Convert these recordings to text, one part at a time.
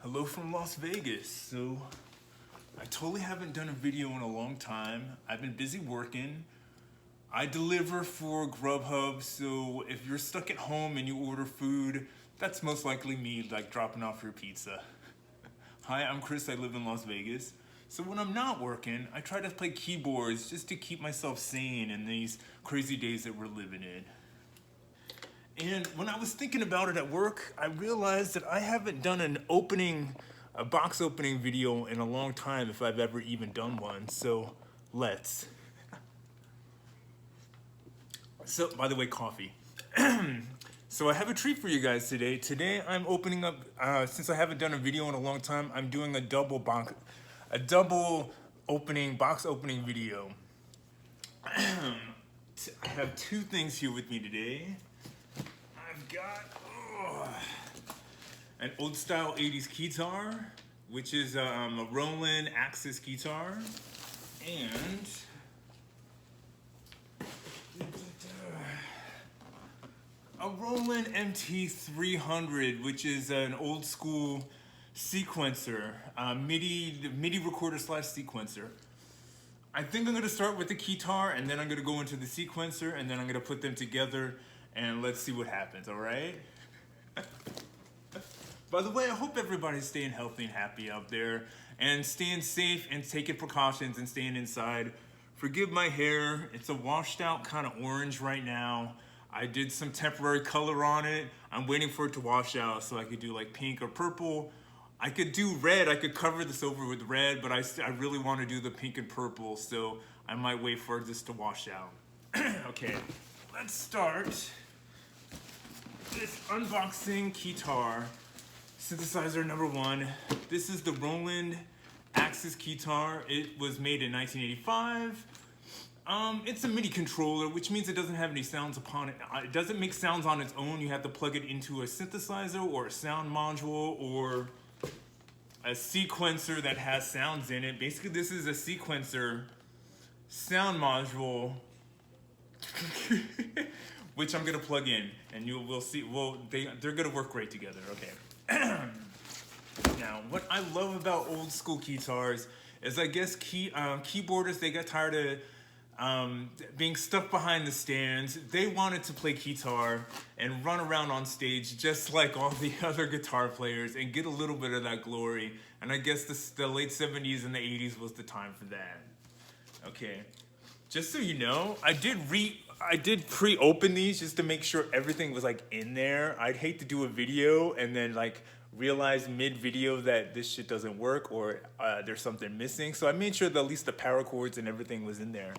Hello from Las Vegas. So I totally haven't done a video in a long time. I've been busy working. I deliver for Grubhub, so if you're stuck at home and you order food, that's most likely me, like dropping off your pizza. Hi, I'm Chris, I live in Las Vegas. So when I'm not working, I try to play keyboards just to keep myself sane in these crazy days that we're living in. And when I was thinking about it at work, I realized that I haven't done a box opening video in a long time, if I've ever even done one. So let's. So, by the way, coffee. So I have a treat for you guys today. Today I'm opening up, since I haven't done a video in a long time, I'm doing a double box opening video. I have two things here with me today. I've got an old style 80s keytar, which is a Roland Axis keytar, and a Roland MT-300, which is an old school sequencer, MIDI recorder slash sequencer. I think I'm gonna start with the keytar, and then I'm gonna go into the sequencer, and then I'm gonna put them together, and let's see what happens, all right? By the way, I hope everybody's staying healthy and happy out there, and staying safe and taking precautions and staying inside. Forgive my hair, it's a washed out kind of orange right now. I did some temporary color on it. I'm waiting for it to wash out so I could do like pink or purple. I could do red, I could cover this over with red, but I really want to do the pink and purple, so I might wait for this to wash out. Okay, let's start this unboxing keytar. Synthesizer number one. This is the Roland Axis Keytar. It was made in 1985. It's a MIDI controller, which means it doesn't have any sounds upon it. It doesn't make sounds on its own. You have to plug it into a synthesizer or a sound module or a sequencer that has sounds in it. Basically, this is a sequencer sound module, which I'm gonna plug in, and we'll see. Well, they're gonna work great together. Okay. Now, what I love about old school keytars is, I guess keyboardists, they got tired of being stuck behind the stands. They wanted to play keytar and run around on stage just like all the other guitar players and get a little bit of that glory. And I guess the late 70s and the 80s was the time for that. Okay, just so you know, I did pre-open these just to make sure everything was like in there. I'd hate to do a video and then like realize mid-video that this shit doesn't work or there's something missing. So I made sure that at least the power cords and everything was in there.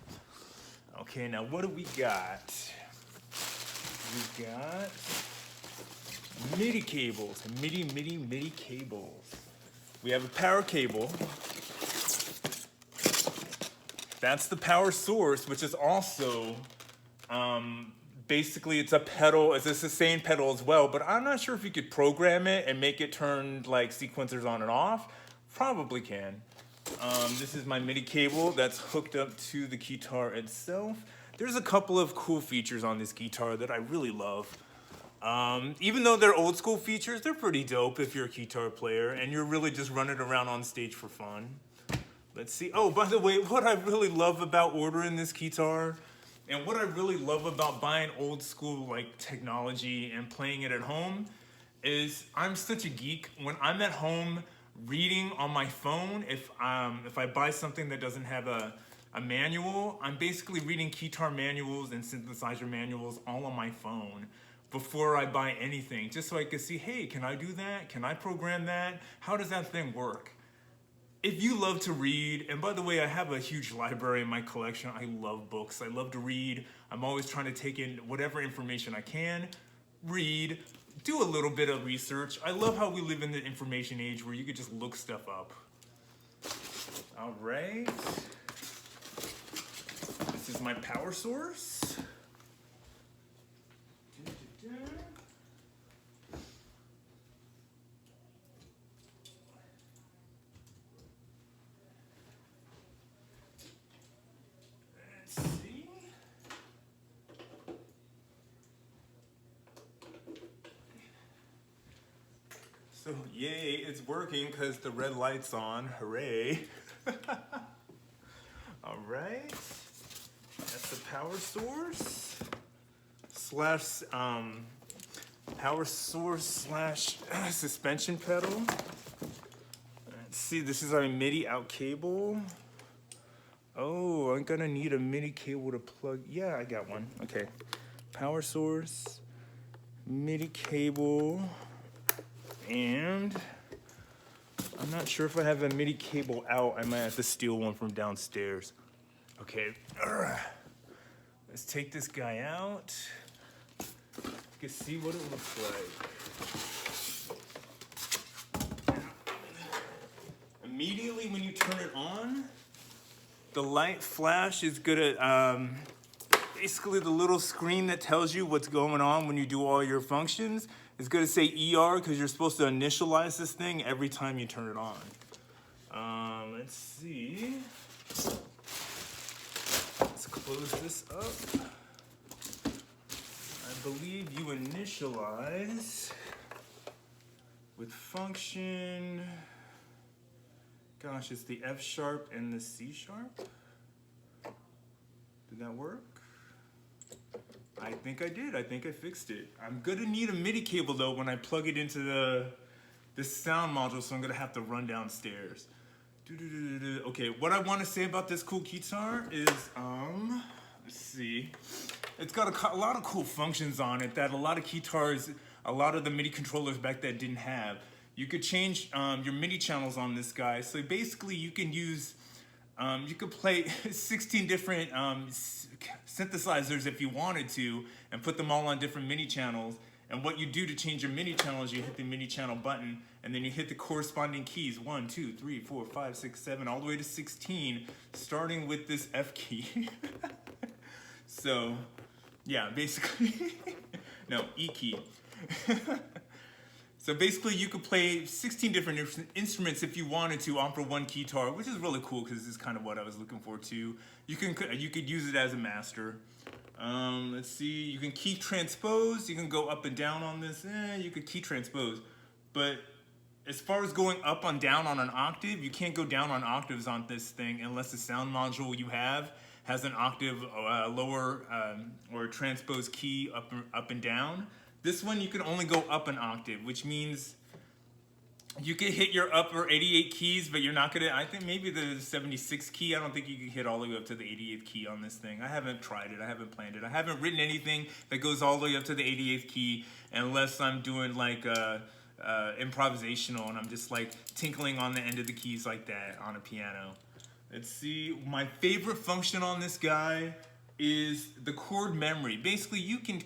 Okay, now what do we got? We got MIDI cables, MIDI cables. We have a power cable. That's the power source, which is also, basically it's a pedal, it's a sustain pedal as well, but I'm not sure if you could program it and make it turn like sequencers on and off. Probably can. This is my MIDI cable that's hooked up to the keytar itself. There's a couple of cool features on this keytar that I really love. Even though they're old school features, they're pretty dope if you're a keytar player and you're really just running around on stage for fun. Let's see. Oh, by the way, what I really love about ordering this keytar and what I really love about buying old school like technology and playing it at home is I'm such a geek. When I'm at home reading on my phone, if I buy something that doesn't have a manual, I'm basically reading keytar manuals and synthesizer manuals all on my phone before I buy anything, just so I can see, hey, can I do that? Can I program that? How does that thing work? If you love to read, and by the way, I have a huge library in my collection. I love books. I love to read. I'm always trying to take in whatever information I can, read, do a little bit of research. I love how we live in the information age where you could just look stuff up. All right. This is my power source. So yay, it's working because the red light's on. Hooray. All right. That's the power source slash suspension pedal. Let's see, this is our MIDI out cable. Oh, I'm gonna need a MIDI cable to plug. Yeah, I got one. Okay. Power source, MIDI cable, and I'm not sure if I have a MIDI cable out. I might have to steal one from downstairs. Okay. Let's take this guy out. You can see what it looks like. Immediately when you turn it on, the light flash is gonna, basically the little screen that tells you what's going on when you do all your functions is gonna say ER because you're supposed to initialize this thing every time you turn it on. Let's see. Let's close this up. I believe you initialize with function. Gosh, it's the F sharp and the C sharp. Did that work? I think I did. I think I fixed it. I'm gonna need a MIDI cable though when I plug it into this sound module, so I'm gonna have to run downstairs. Okay, what I want to say about this cool guitar is, let's see. It's got a lot of cool functions on it that a lot of guitars, a lot of the MIDI controllers back then didn't have. You could change your MIDI channels on this guy. So basically you can use, you could play 16 different synthesizers if you wanted to and put them all on different MIDI channels. And what you do to change your MIDI channels, you hit the MIDI channel button and then you hit the corresponding keys, 1, 2, 3, 4, 5, 6, 7, all the way to 16, starting with this F key. So, yeah, basically, no, E key. So basically you could play 16 different instruments if you wanted to on for one guitar, which is really cool because this is kind of what I was looking for too. You could use it as a master. Let's see, you can key transpose, you can go up and down on this, you could key transpose. But as far as going up and down on an octave, you can't go down on octaves on this thing unless the sound module you have has an octave lower or transpose key up and down. This one you can only go up an octave, which means you can hit your upper 88 keys, but you're not gonna, I think maybe the 76 key, I don't think you can hit all the way up to the 88th key on this thing. I haven't tried it, I haven't planned it. I haven't written anything that goes all the way up to the 88th key unless I'm doing like improvisational and I'm just like tinkling on the end of the keys like that on a piano. Let's see, my favorite function on this guy is the chord memory. Basically, you can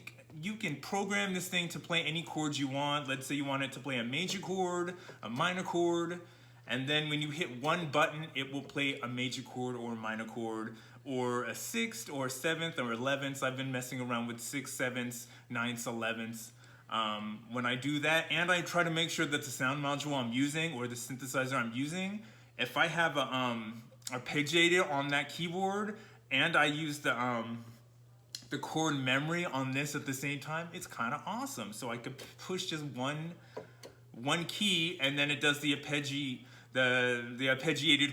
program this thing to play any chords you want. Let's say you want it to play a major chord, a minor chord, and then when you hit one button, it will play a major chord or a minor chord, or a sixth or a seventh or 11th. I've been messing around with 6/7, 9/11. When I do that, and I try to make sure that the sound module I'm using or the synthesizer I'm using, if I have a arpeggiator on that keyboard and I use the chord memory on this at the same time, it's kind of awesome. So I could push just one key and then it does the arpeggiated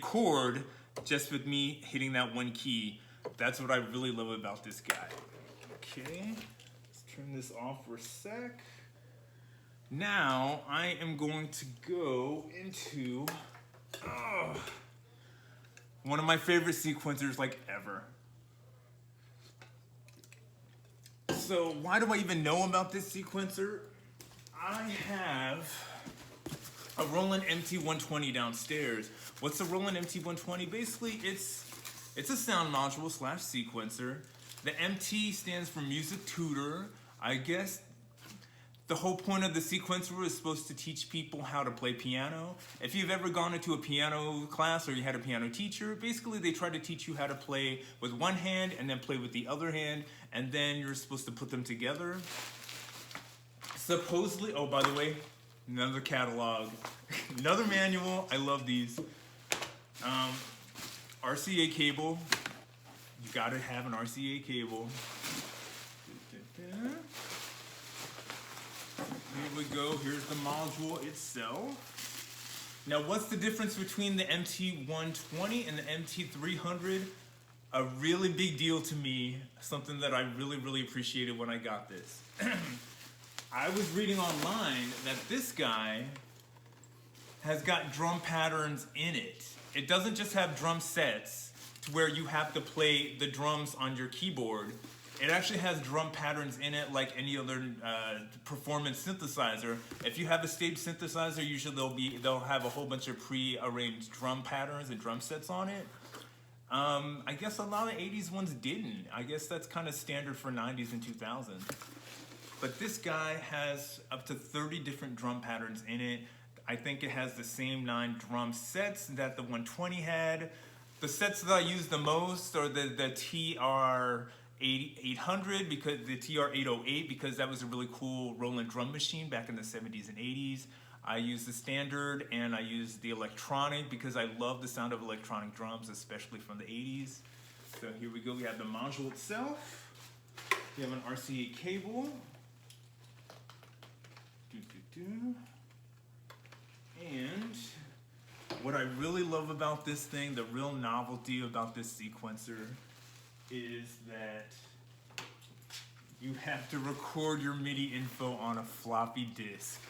chord just with me hitting that one key. That's what I really love about this guy. Okay, let's turn this off for a sec. Now I am going to go into one of my favorite sequencers like ever. So why do I even know about this sequencer? I have a Roland MT-120 downstairs. What's a Roland MT-120? Basically, it's a sound module / sequencer. The MT stands for music tutor. I guess the whole point of the sequencer is supposed to teach people how to play piano. If you've ever gone into a piano class or you had a piano teacher, basically they try to teach you how to play with one hand and then play with the other hand, and then you're supposed to put them together. Supposedly, oh, by the way, another catalog, another manual. I love these. RCA cable. You gotta have an RCA cable. we go. Here's the module itself. Now, what's the difference between the MT-120 and the MT-300? A really big deal to me, something that I really appreciated when I got this. I was reading online that this guy has got drum patterns in it. It doesn't just have drum sets to where you have to play the drums on your keyboard. It actually has drum patterns in it like any other performance synthesizer. If you have a stage synthesizer, usually they'll have a whole bunch of pre-arranged drum patterns and drum sets on it. I guess a lot of 80s ones didn't. I guess that's kind of standard for 90s and 2000s. But this guy has up to 30 different drum patterns in it. I think it has the same 9 drum sets that the 120 had. The sets that I use the most are the TR-800, because the TR-808, because that was a really cool Roland drum machine back in the 70s and 80s. I use the standard and I use the electronic because I love the sound of electronic drums, especially from the 80s. So here we go, we have the module itself. We have an RCA cable. And what I really love about this thing, the real novelty about this sequencer, is that you have to record your MIDI info on a floppy disk.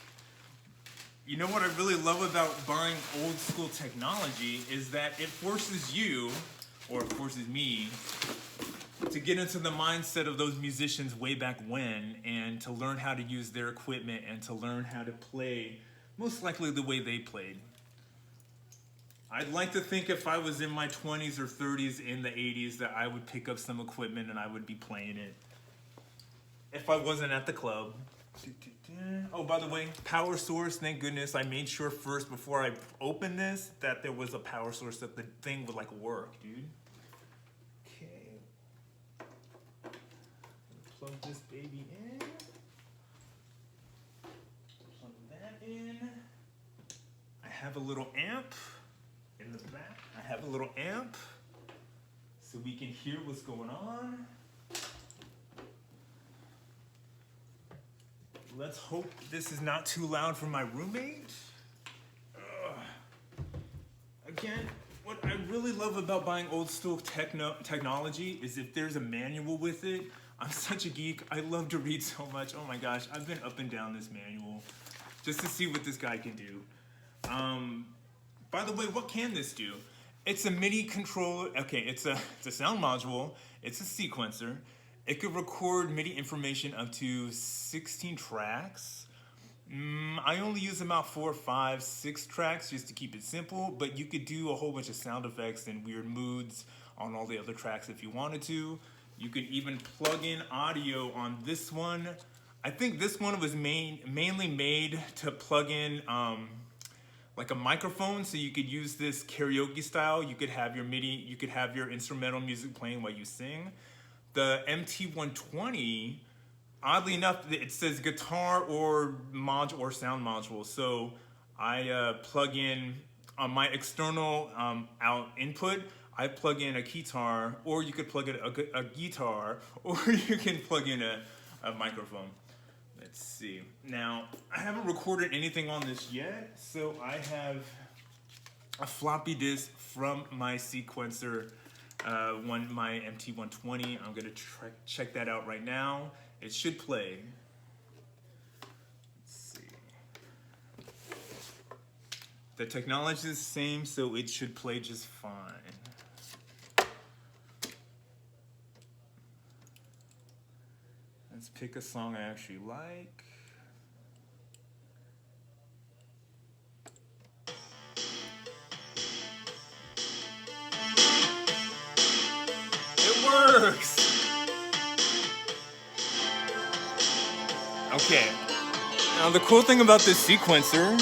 You know what I really love about buying old school technology is that it forces you, or it forces me, to get into the mindset of those musicians way back when and to learn how to use their equipment and to learn how to play most likely the way they played. I'd like to think if I was in my 20s or 30s in the 80s that I would pick up some equipment and I would be playing it. If I wasn't at the club. Oh, by the way, power source, thank goodness. I made sure first before I opened this that there was a power source, that the thing would like work, dude. Okay. Plug this baby in. Plug that in. I have a little amp in the back. I have a little amp so we can hear what's going on. Let's hope this is not too loud for my roommate. Again, what I really love about buying old school technology is if there's a manual with it. I'm such a geek. I love to read so much. Oh my gosh, I've been up and down this manual just to see what this guy can do. By the way, what can this do? It's a MIDI controller. Okay, it's a sound module. It's a sequencer. It could record MIDI information up to 16 tracks. I only use about 4, 5, 6 tracks just to keep it simple, but you could do a whole bunch of sound effects and weird moods on all the other tracks if you wanted to. You could even plug in audio on this one. I think this one was mainly made to plug in like a microphone, so you could use this karaoke style. You could have your MIDI, you could have your instrumental music playing while you sing. The MT-120, oddly enough, it says guitar or module or sound module. So I plug in on my external out input, I plug in a keytar, or you could plug in a guitar, or you can plug in a microphone. Let's see. Now, I haven't recorded anything on this yet, so I have a floppy disk from my sequencer, my MT-120. I'm gonna check that out right now. It should play. Let's see. The technology is the same, so it should play just fine. Let's pick a song I actually like. Works. Okay. Now the cool thing about this sequencer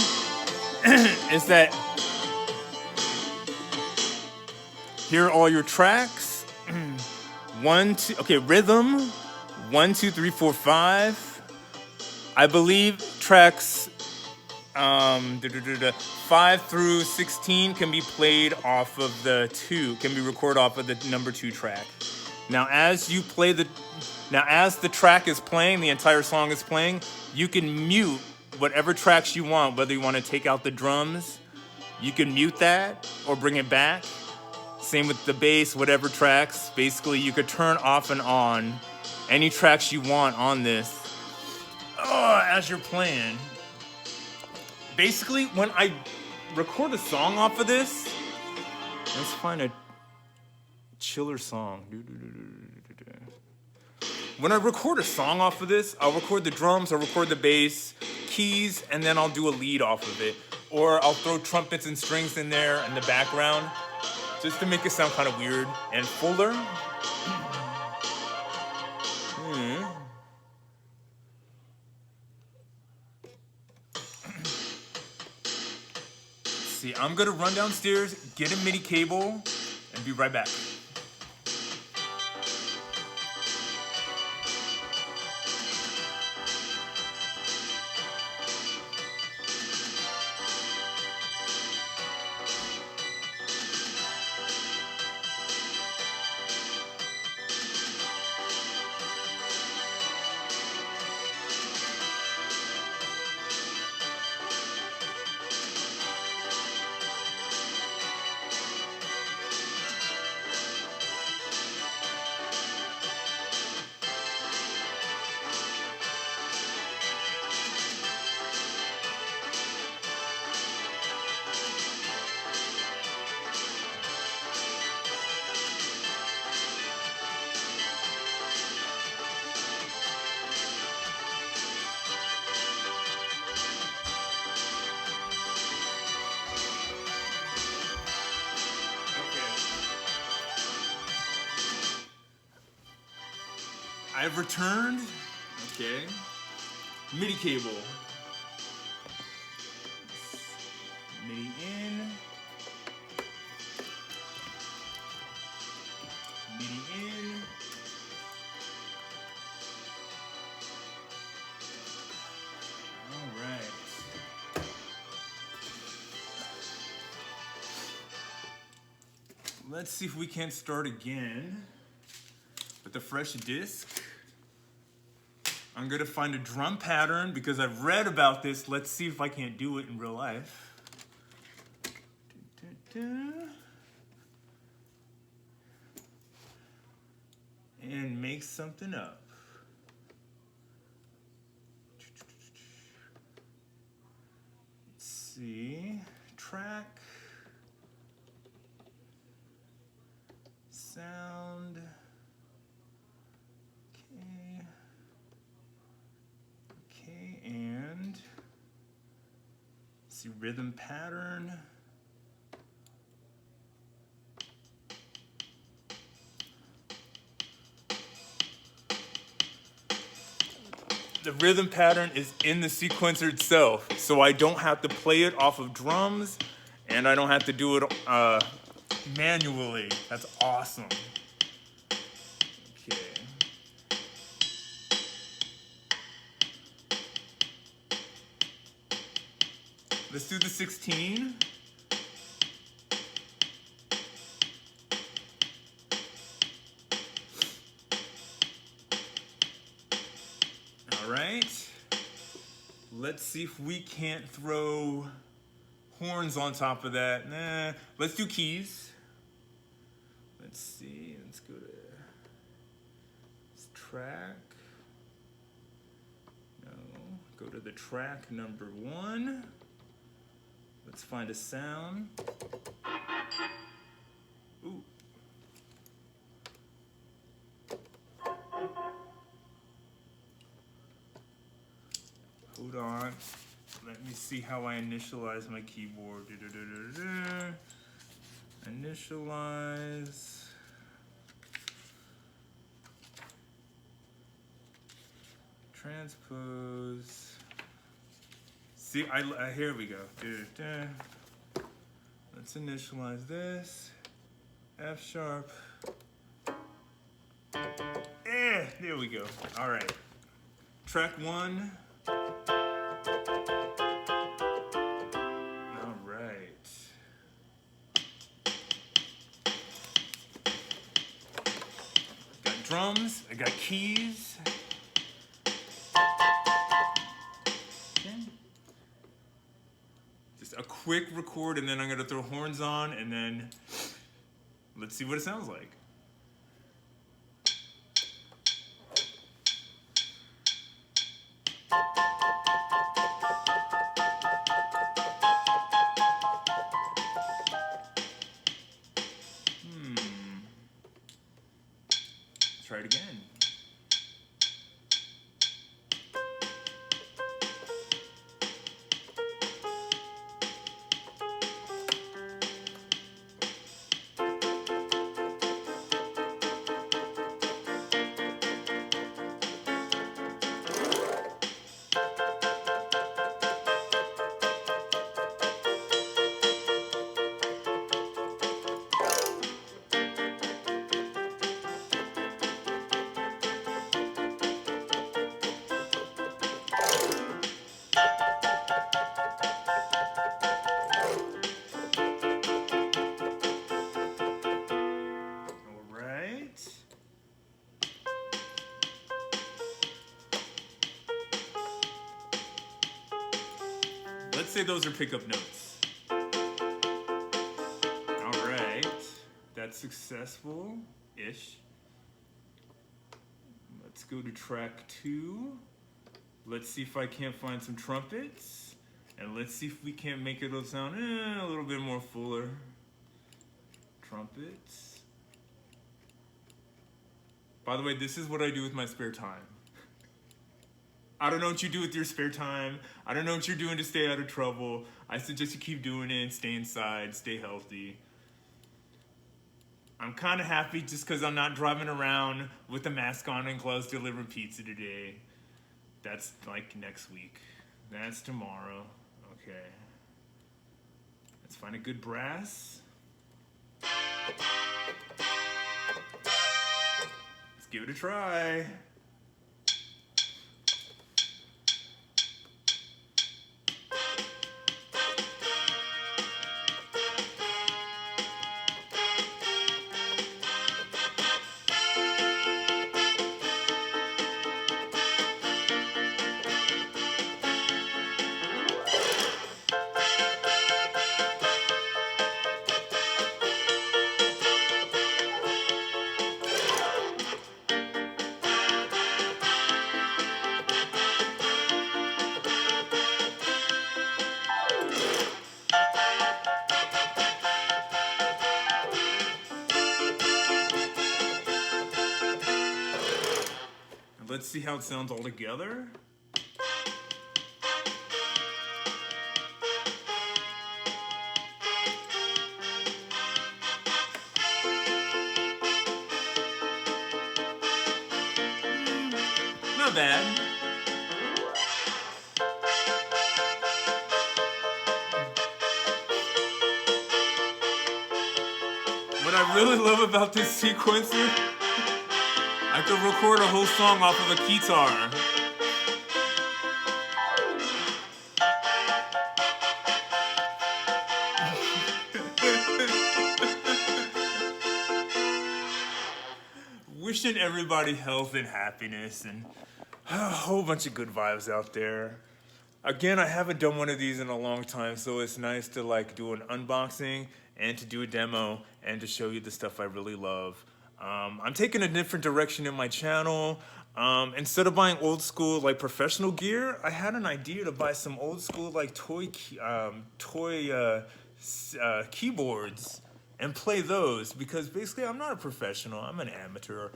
is that here are all your tracks. 1, 2. Okay, rhythm. 1, 2, 3, 4, 5. I believe tracks 5 through 16 can be played off of the 2. Can be recorded off of the number 2 track. Now, as you play as the track is playing, the entire song is playing, you can mute whatever tracks you want, whether you want to take out the drums, you can mute that or bring it back. Same with the bass, whatever tracks. Basically, you could turn off and on any tracks you want on this as you're playing. Basically, when I record a song off of this, let's find a chiller song. When I record a song off of this, I'll record the drums, I'll record the bass, keys, and then I'll do a lead off of it. Or I'll throw trumpets and strings in there in the background, just to make it sound kind of weird and fuller. See, I'm gonna run downstairs, get a MIDI cable, and be right back. I've returned. Okay. MIDI cable. MIDI in. MIDI in. All right. Let's see if we can't start again with a fresh disc. I'm gonna find a drum pattern because I've read about this. Let's see if I can't do it in real life. And make something up. Let's see, track, sound. And see rhythm pattern. The rhythm pattern is in the sequencer itself, so I don't have to play it off of drums, and I don't have to do it manually. That's awesome. Okay. Let's do the 16. All right. Let's see if we can't throw horns on top of that. Nah. Let's do keys. Let's see. Let's go to this track. No. Go to the track number 1. Let's find a sound. Ooh. Hold on. Let me see how I initialize my keyboard. Initialize. Transpose. See, here we go. Let's initialize this. F sharp. There we go. All right. Track 1. All right. Got drums. I got keys. Okay. Just a quick record, and then I'm gonna throw horns on, and then let's see what it sounds like. Let's try it again. Let's say those are pickup notes. All right, that's successful-ish. Let's go to track 2. Let's see if I can't find some trumpets. And let's see if we can't make it sound a little bit more fuller. Trumpets. By the way, this is what I do with my spare time. I don't know what you do with your spare time. I don't know what you're doing to stay out of trouble. I suggest you keep doing it, stay inside, stay healthy. I'm kind of happy just because I'm not driving around with a mask on and gloves delivering pizza today. That's like next week. That's tomorrow. Okay. Let's find a good brass. Let's give it a try. Let's see how it sounds all together. Not bad. What I really love about this sequencer, I could record a whole song off of a keytar. Wishing everybody health and happiness and a whole bunch of good vibes out there. Again, I haven't done one of these in a long time, so it's nice to like do an unboxing and to do a demo and to show you the stuff I really love. I'm taking a different direction in my channel. Instead of buying old school like professional gear, I had an idea to buy some old school like toy keyboards and play those, because basically I'm not a professional, I'm an amateur.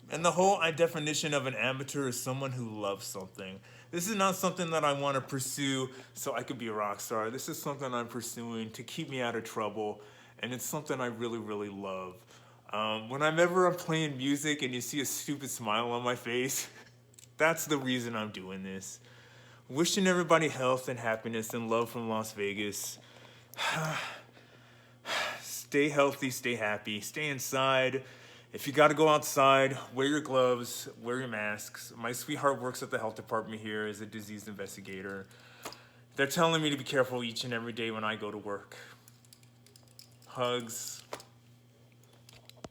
And the whole definition of an amateur is someone who loves something. This is not something that I want to pursue so I could be a rock star. This is something I'm pursuing to keep me out of trouble, and it's something I really, really love. Whenever I'm playing music and you see a stupid smile on my face, that's the reason I'm doing this. Wishing everybody health and happiness and love from Las Vegas. Stay healthy, stay happy, stay inside. If you gotta go outside, wear your gloves, wear your masks. My sweetheart works at the health department here as a disease investigator. They're telling me to be careful each and every day when I go to work. Hugs.